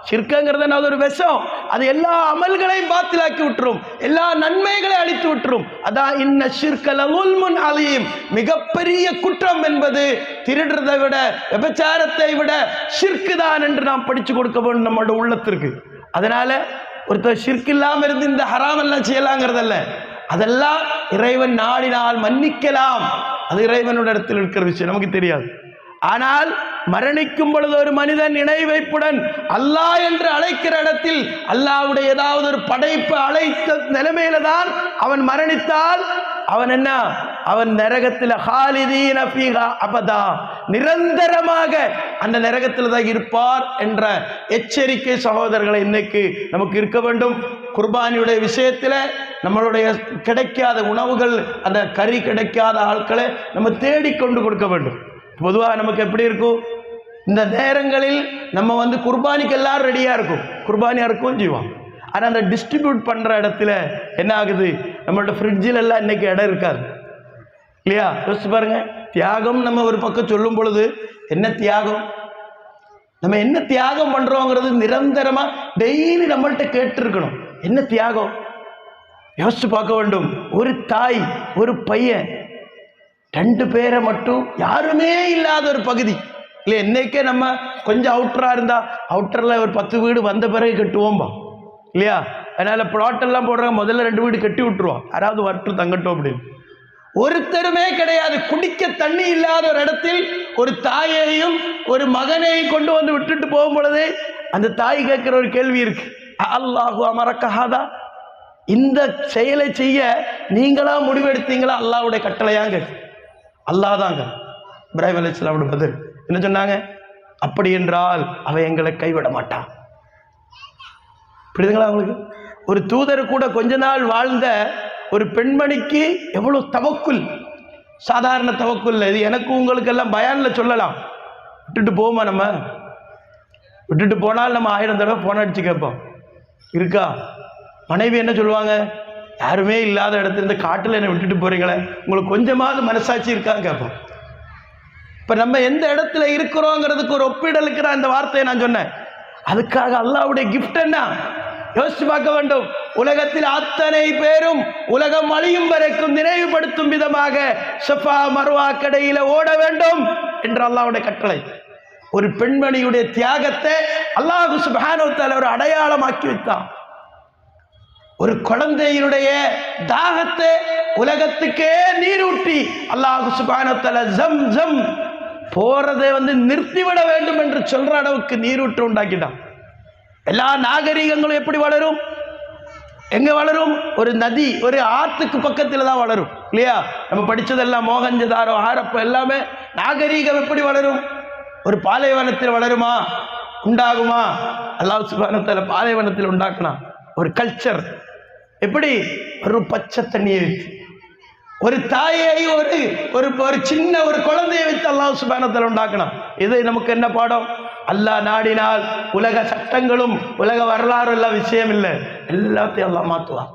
ஷிர்க்குங்கிறது அது ஒரு விஷம், அது எல்லா அமல்களையும் பாத்திலாக்கி விட்டுரும், எல்லா நன்மைகளையும் அழித்து விட்டுரும். அதான் இன்ன ஷிர்க லஸுல்முன் அலீம், மிகப்பெரிய குற்றம் என்பது திருடுறதை விட, விபச்சாரத்தை விட ஷிர்க்கு தான் என்று நாம் படிச்சு கொடுக்க வேண்டும் நம்மளோட உள்ளத்திற்கு. அதனால ஒருத்தர் ஷிர்க் இல்லாமல் இருந்து இந்த ஹராம் எல்லாம் செய்யலாங்கிறதல்ல, அதெல்லாம் இறைவன் நாடினால் மன்னிக்கலாம். அது இறைவனோட இடத்தில் இருக்கிற விஷயம், நமக்கு தெரியாது. ஆனால் மரணிக்கும் பொழுது ஒரு மனிதன் இணை வைப்புடன் அல்லாஹ் என்று அழைக்கிற இடத்தில் அல்லாஹ்வுடைய ஏதாவது ஒரு படைப்பு அழைத்த நிலைமையில தான் அவன் மரணித்தால் அவன் என்ன, அவன் நரகத்தில் ஹாலிதீன ஃபீஹா அபதா, நிரந்தரமாக அந்த நரகத்தில் தான் இருப்பார் என்ற எச்சரிக்கை சகோதரர்களை இன்னைக்கு நமக்கு இருக்க வேண்டும். குர்பானியுடைய விஷயத்தில் நம்மளுடைய கிடைக்காத உணவுகள், அந்த கறி கிடைக்காத ஆட்களை நம்ம தேடிக்கொண்டு கொடுக்க வேண்டும். பொதுவாக நமக்கு எப்படி இருக்கும், இந்த நேரங்களில் நம்ம குர்பானிக்கு எல்லாரும் ரெடியாக இருக்கும், குர்பானியாக இருக்கும் செய்வோம். ஆனால் அந்த டிஸ்ட்ரிபியூட் பண்ணுற இடத்துல என்ன ஆகுது, நம்மளோட ஃப்ரிட்ஜில் எல்லாம் இன்னைக்கு இடம் இருக்காது இல்லையா? யோசிச்சு பாருங்க. தியாகம் நம்ம ஒரு பக்கம் சொல்லும் பொழுது என்ன தியாகம், நம்ம என்ன தியாகம் பண்ணுறோங்கிறது நிரந்தரமாக டெய்லி நம்மள்கிட்ட கேட்டுருக்கணும். என்ன தியாகம் யோசிச்சு பார்க்க வேண்டும். ஒரு தாய், ஒரு பையன், 2 பேரை மட்டும், யாருமே இல்லாத ஒரு பகுதி இல்லை. இன்னைக்கே நம்ம கொஞ்சம் அவுட்டராக இருந்தால் அவுட்டரில் ஒரு 10 வீடு வந்த பிறகு கட்டுவோம்பா இல்லையா? அதனால் பிளாட்டெல்லாம் போடுறாங்க, முதல்ல 2 வீடு கட்டி விட்டுருவோம், யாராவது வரட்டும் தங்கட்டும் அப்படின்னு. ஒருத்தருமே கிடையாது. குடிக்க தண்ணி இல்லாத ஒரு இடத்தில் ஒரு தாயையும் ஒரு மகனையும் கொண்டு வந்து விட்டுட்டு போகும் பொழுது அந்த தாய் கேட்குற ஒரு கேள்வி இருக்கு, அல்லாஹு அமரக்கஹாதா, இந்த செயலை செய்ய நீங்களா முடிவெடுத்தீங்களா, அல்லாஹ்வுடைய கட்டளையாங்க? அல்லாஹ் தாங்க. இப்ராஹிம் அலைஹிஸ்ஸலாமோட பதில் என்ன சொன்னாங்க? அப்படி என்றால் அவன் எங்களை கைவிட மாட்டான். புரியுதுங்களா உங்களுக்கு? ஒரு தூதர் கூட கொஞ்ச நாள் வாழ்ந்த ஒரு பெண்மணிக்கு எவ்வளவு தவக்குல், சாதாரண தவக்குல். இது எனக்கு உங்களுக்கு எல்லாம் பயானில் சொல்லலாம். விட்டுட்டு போமா, நம்ம விட்டுட்டு போனால் நம்ம 1000 தடவை போன் அடிச்சு கேட்போம், இருக்கா? மனைவி என்ன சொல்லுவாங்க, யாருமே இல்லாத இடத்துல இந்த காட்டில் என்னை விட்டுட்டு போறீங்களே, உங்களுக்கு கொஞ்சமாவது மனசாட்சி இருக்கான்னு கேட்போம். இப்போ நம்ம எந்த இடத்துல இருக்கிறோங்கிறதுக்கு ஒரு ஒப்பிடலுக்கு நான் இந்த வார்த்தையை நான் சொன்னேன். அதுக்காக அல்லாஹ்வுடைய கிஃப்ட் என்ன யோசிச்சு பார்க்க வேண்டும். உலகத்தில் அத்தனை பேரும் உலகம் அழியும் வரைக்கும் நினைவுபடுத்தும் விதமாக ஸஃபா மர்வா கடையில ஓட வேண்டும் என்ற அல்லாஹ்வுடைய கட்டளை. ஒரு பெண்மணியுடைய தியாகத்தை அல்லாஹ் சுப்ஹானஹு வ தஆலா ஒரு அடையாளமாக்கி வைத்தான். ஒரு குழந்தையினுடைய தாகத்தை உலகத்துக்கே நீரூட்டி அல்லாஹ் சுப்ஹானஹு வ தஆலா ஜம் ஜம் போறதை நிறுத்திவிட வேண்டும் என்று சொல்ற அளவுக்கு நீரூற்று உண்டாக்கிட்டான். எல்லா நாகரிகங்களும் எப்படி வளரும், எங்க வளரும்? ஒரு நதி, ஒரு ஆற்றுக்கு பக்கத்தில் தான் வளரும் இல்லையா? நம்ம படிச்சதெல்லாம் மோகஞ்சதாரோ, ஹாரப்போ எல்லாமே. நாகரிகம் எப்படி வளரும்? ஒரு பாலைவனத்தில் வளருமா? உண்டாகுமா? அல்லாஹ் சுப்ஹானஹு வ தஆலா பாலைவனத்தில் உண்டாக்குனா ஒரு கல்ச்சர். எப்படி? ஒரு பச்சை தண்ணியை வச்சு ஒரு தாயை ஒரு சின்ன ஒரு குழந்தையை வைத்து அல்லாஹ் சுப்ஹானஹு வ தஆலா உண்டாக்கணும். இது நமக்கு என்ன பாடம்? அல்லாஹ் நாடினால் உலக சட்டங்களும் உலக வரலாறு எல்லாம் விஷயம் இல்லை, எல்லாத்தையும் அல்லாஹ் மாற்றுவான்.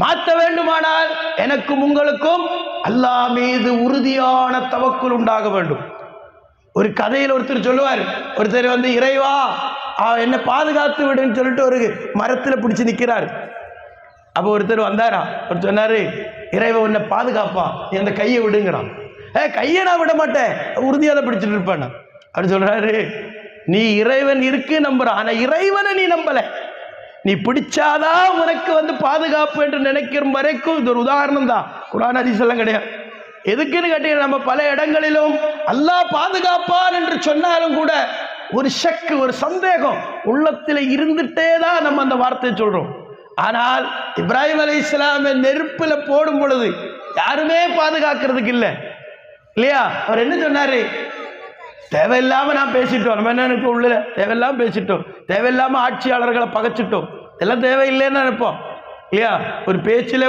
மாற்ற வேண்டுமானால் எனக்கும் உங்களுக்கும் அல்லாஹ் மீது உறுதியான தவக்குல் உண்டாக வேண்டும். ஒரு கதையில் ஒருத்தர் சொல்லுவார், ஒருத்தர் வந்து இறைவா என்னை பாதுகாத்து விடுன்னு சொல்லிட்டு ஒரு மரத்தில் பிடிச்சி நிற்கிறார். அப்போ ஒருத்தர் வந்தாரா, ஒரு சொன்னார், இறைவன் உன்னை பாதுகாப்பா, நீ அந்த கையை விடுங்கிறான். கையை நான் விட மாட்டேன், உறுதியாக பிடிச்சிட்டு இருப்பேன். அப்படி சொல்கிறாரு, நீ இறைவன் இருக்கு நம்புறான், ஆனால் இறைவனை நீ நம்பலை. நீ பிடிச்சாதான் உனக்கு வந்து பாதுகாப்பு என்று நினைக்கிற வரைக்கும் இது ஒரு உதாரணம் தான், குர்ஆன் ஹதீஸ் எல்லாம் கிடையாது. எதுக்குன்னு கேட்டீங்கன்னா, நம்ம பல இடங்களிலும் அல்லாஹ் பாதுகாப்பான் என்று சொன்னாலும் கூட ஒரு ஷக்கு, ஒரு சந்தேகம் உள்ளத்தில் இருந்துட்டே தான் நம்ம அந்த வார்த்தையை சொல்றோம். ஆனால் இப்ராஹிம் அலைஹிஸ்ஸலாமை நெருப்பில் போடும் பொழுது யாருமே பாதுகாக்கிறதுக்கு இல்லை இல்லையா? அவர் என்ன சொன்னாரு? தேவையில்லாம நான் பேசிட்டோம், நம்ம என்ன நினைப்போம், உள்ள தேவையில்லாம பேசிட்டோம், தேவையில்லாம ஆட்சியாளர்களை பகைச்சிட்டோம், இதெல்லாம் தேவையில்லைன்னு நினைப்போம் இல்லையா? ஒரு பேச்சில்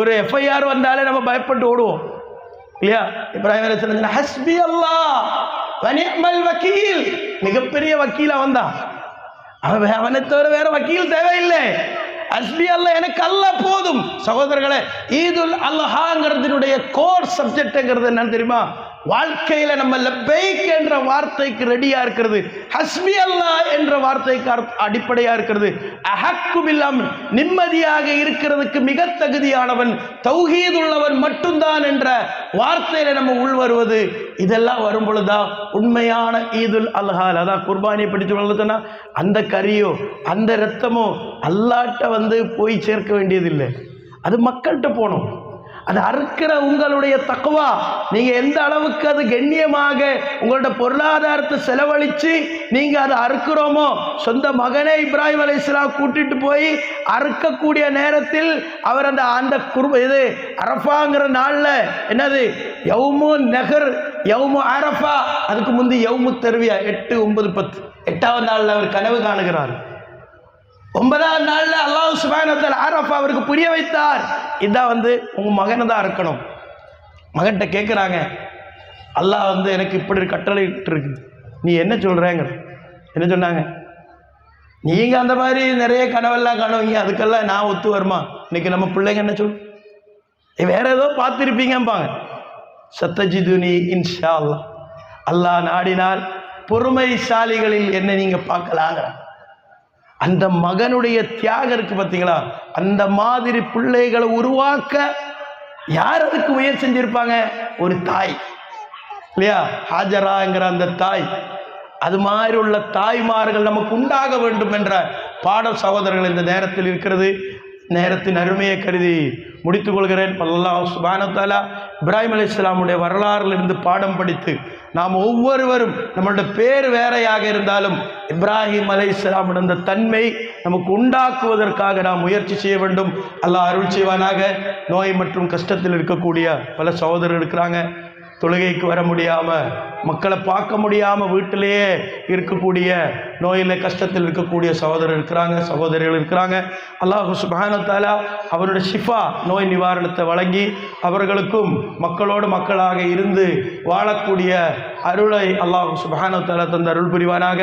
ஒரு எஃப்ஐஆர் வந்தாலே நம்ம பயப்பட்டு ஓடுவோம் இல்லையா? இப்ராஹிம் அலைஹிஸ்ஸலாம் ஹஸ்பி அல்லாஹ் வ நிஅமல் வக்கீல், மிகப்பெரிய வக்கீலா வந்தான். அவனை தவிர வேற வக்கீல் தேவையில்லை. ஹஸ்பி அல்லாஹ், எனக்கு அல்லாஹ் போதும். சகோதரர்களே, ஈதுல் அல்ஹாங்கிறதுனுடைய கோர் சப்ஜெக்ட்ங்கிறது என்னன்னு தெரியுமா? வாழ்க்கையில நம்ம லப்பைக் என்ற வார்த்தைக்கு ரெடியா இருக்கிறது, ஹஸ்பி அல்லாஹ் என்ற வார்த்தைக்கு அடிப்படையா இருக்கிறது. அஹக்கு பில் அம்ன், நிம்மதியாக இருக்கிறதுக்கு மிக தகுதியானவன் தௌஹீத் உள்ளவன் மட்டும்தான் என்ற வார்த்தையில நம்ம உள் வருவது. இதெல்லாம் வரும் பொழுதுதான் உண்மையான ஈதுல் அல்ஹா. அதான் குர்பானியை பிடிச்சு வளர்த்தோன்னா அந்த கறியோ அந்த இரத்தமோ அல்லாட்ட வந்து போய் சேர்க்க வேண்டியதில்லை, அது மக்கள்கிட்ட போகணும். அது அறுக்கிற உங்களுடைய தக்வா, நீங்க எந்த அளவுக்கு அது கண்ணியமாக உங்களோட பொருளாதாரத்தை செலவழிச்சு நீங்க அதை அறுக்கிறோமோ, சொந்த மகனே இப்ராஹிம் அலைஹிஸ்ஸலாம் கூட்டிட்டு போய் அறுக்கக்கூடிய நேரத்தில் அவர் அந்த இது அரஃபாங்கிற நாள்ல என்னது யௌமு நஹர் யௌமு அரஃபா, அதுக்கு முந்தி யௌமு தர்வியா 8, 9, 10 8ஆவது நாள்ல அவர் கனவு காணுகிறார். 9ஆவது நாள்ல அல்லாஹ் சுப்ஹானஹு வ தஆலா அரஃபா அவருக்கு புரிய வைத்தார், இதான் வந்து உங்க மகனை தான் இருக்கணும். மகன்கிட்ட கேட்குறாங்க, அல்லாஹ் வந்து எனக்கு இப்படி கட்டளை இருக்கு, நீ என்ன சொல்றேங்க? என்ன சொன்னாங்க? நீங்க அந்த மாதிரி நிறைய கனவெல்லாம் காணுவீங்க, அதுக்கெல்லாம் நான் ஒத்து வருமா? இன்னைக்கு நம்ம பிள்ளைங்க என்ன சொல், வேற ஏதோ பார்த்துருப்பீங்கம்பாங்க. சத்தஜிதுனி இன்ஷா அல்லாஹ், அல்லாஹ் நாடினால் பொறுமைசாலிகளில் என்ன நீங்க பார்க்கலாங்கிற அந்த மகனுடைய தியாகம் இருக்கு பார்த்தீங்களா? அந்த மாதிரி பிள்ளைகளை உருவாக்க யார் அதுக்கு முயற்சி செஞ்சிருப்பாங்க? ஒரு தாய் இல்லையா? ஹாஜராங்கிற அந்த தாய். அது மாதிரி உள்ள தாய்மார்கள் நமக்கு உண்டாக வேண்டும் என்ற பாடல் சகோதரர்கள் இந்த நேரத்தில் இருக்கிறது. நேரத்தின் அருமையை கருதி முடித்துக் கொள்கிறேன். அல்லாஹ் சுப்ஹானஹு வ தஆலா இப்ராஹிம் அலைஹிஸ்ஸலாமுடைய வரலாறிலிருந்து பாடம் படித்து நாம் ஒவ்வொருவரும் நம்மளுடைய பேர் வேறையாக இருந்தாலும் இப்ராஹிம் அலைஹிஸ்ஸலாமுடைய அந்த தன்மை நமக்கு உண்டாக்குவதற்காக நாம் முயற்சி செய்ய வேண்டும். அல்லாஹ் அருள் செய்வானாக. நோய் மற்றும் கஷ்டத்தில் இருக்கக்கூடிய பல சகோதரர்கள் இருக்கிறாங்க, தொழுகைக்கு வர முடியாமல், மக்களை பார்க்க முடியாமல் வீட்டிலேயே இருக்கக்கூடிய நோயில் கஷ்டத்தில் இருக்கக்கூடிய சகோதரர்கள் இருக்கிறாங்க, சகோதரிகள் இருக்கிறாங்க. அல்லாஹ் சுப்ஹானஹு வ தஆலா அவருடைய ஷிஃபா நோய் நிவாரணத்தை வழங்கி அவர்களுக்கும் மக்களோடு மக்களாக இருந்து வாழக்கூடிய அருளை அல்லாஹ் சுப்ஹானஹு வ தஆலா தந்த அருள் புரிவானாக.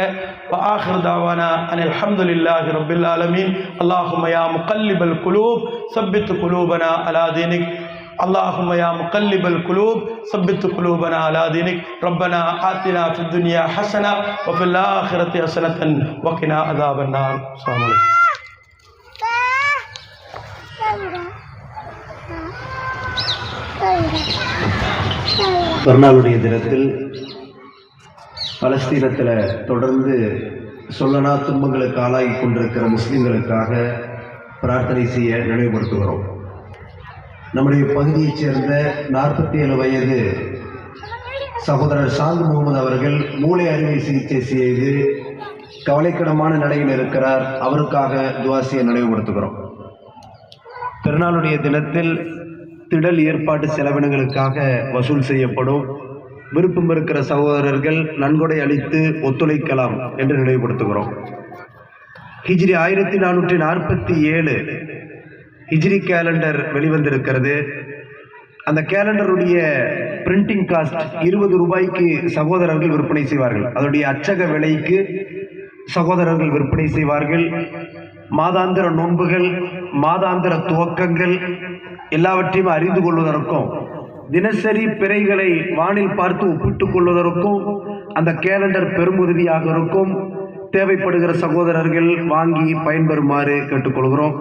வ ஆகிர் தாவானா அனில் ஹம்துலில்லாஹி ரப்பில் ஆலமீன். அல்லாஹும்ம யா முகல்லிபல் குலூப் சப்பித் குலூபனா அலா தீனிக். اللهم يا مقلب القلوب ثبت قلوبنا على دينك. ربنا آتنا في الدنيا حسنة وفي الآخرة حسنة وقنا عذاب النار. السلام عليكم. பெருநாளுடைய தினத்தில் பலஸ்தீனத்தில் தொடர்ந்து சொல்லனா துன்பங்களுக்கு ஆளாகி கொண்டிருக்கிற முஸ்லிம்களுக்காக பிரார்த்தனை செய்ய நினைவுபடுத்துகிறோம். நம்முடைய பகுதியைச் சேர்ந்த 47 வயது சகோதரர் சாந்த் முகமது அவர்கள் மூளை அறுவை சிகிச்சை செய்து கவலைக்கிடமான நிலையில் இருக்கிறார். அவருக்காக துஆ செய்ய நினைவுபடுத்துகிறோம். பெருநாளுடைய தினத்தில் திடல் ஏற்பாட்டு செலவினங்களுக்காக வசூல் செய்யப்படும். விருப்பம் இருக்கிற சகோதரர்கள் நன்கொடை அளித்து ஒத்துழைக்கலாம் என்று நினைவுபடுத்துகிறோம். ஹிஜ்ரி 1447 ஹிஜ்ரி கேலண்டர் வெளிவந்திருக்கிறது. அந்த கேலண்டருடைய பிரிண்டிங் காஸ்ட் 20 ரூபாய்க்கு சகோதரர்கள் விற்பனை செய்வார்கள். அதனுடைய அச்சக விலைக்கு சகோதரர்கள் விற்பனை செய்வார்கள். மாதாந்திர நோன்புகள், மாதாந்திர துவக்கங்கள் எல்லாவற்றையும் அறிந்து கொள்வதற்கும், தினசரி பிறைகளை வானில் பார்த்து ஒப்பிட்டுக் கொள்வதற்கும் அந்த கேலண்டர் பெருமுதவியாக இருக்கும். தேவைப்படுகிற சகோதரர்கள் வாங்கி பயன்பெறுமாறு கேட்டுக்கொள்கிறோம்.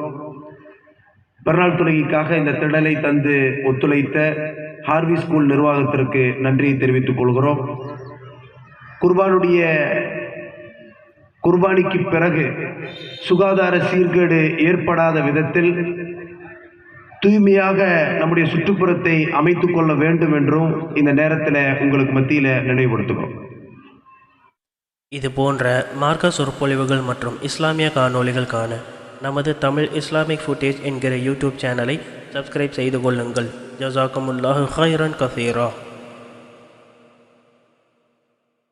பிறநாள் தொழுகைக்காக இந்த திடலை தந்து ஒத்துழைத்த ஹார்வி ஸ்கூல் நிர்வாகத்திற்கு நன்றியை தெரிவித்துக் கொள்கிறோம். குர்பானிக்கு பிறகு சுகாதார சீர்கேடு ஏற்படாத விதத்தில் தூய்மையாக நம்முடைய சுற்றுப்புறத்தை அமைத்துக் கொள்ள வேண்டும் என்றும் இந்த நேரத்தில் உங்களுக்கு மத்தியில் நினைவுபடுத்துகிறோம். இது போன்ற மார்க்க சொற்பொழிவுகள் மற்றும் இஸ்லாமிய காணொளிகள் காண நமது தமிழ் இஸ்லாமிக் ஃபுட்டேஜ் என்கிற யூடியூப் சேனலை சப்ஸ்கிரைப் செய்து கொள்ளுங்கள். ஜஸாக்குமுல்லாஹு ஹைரன் கஸீரா.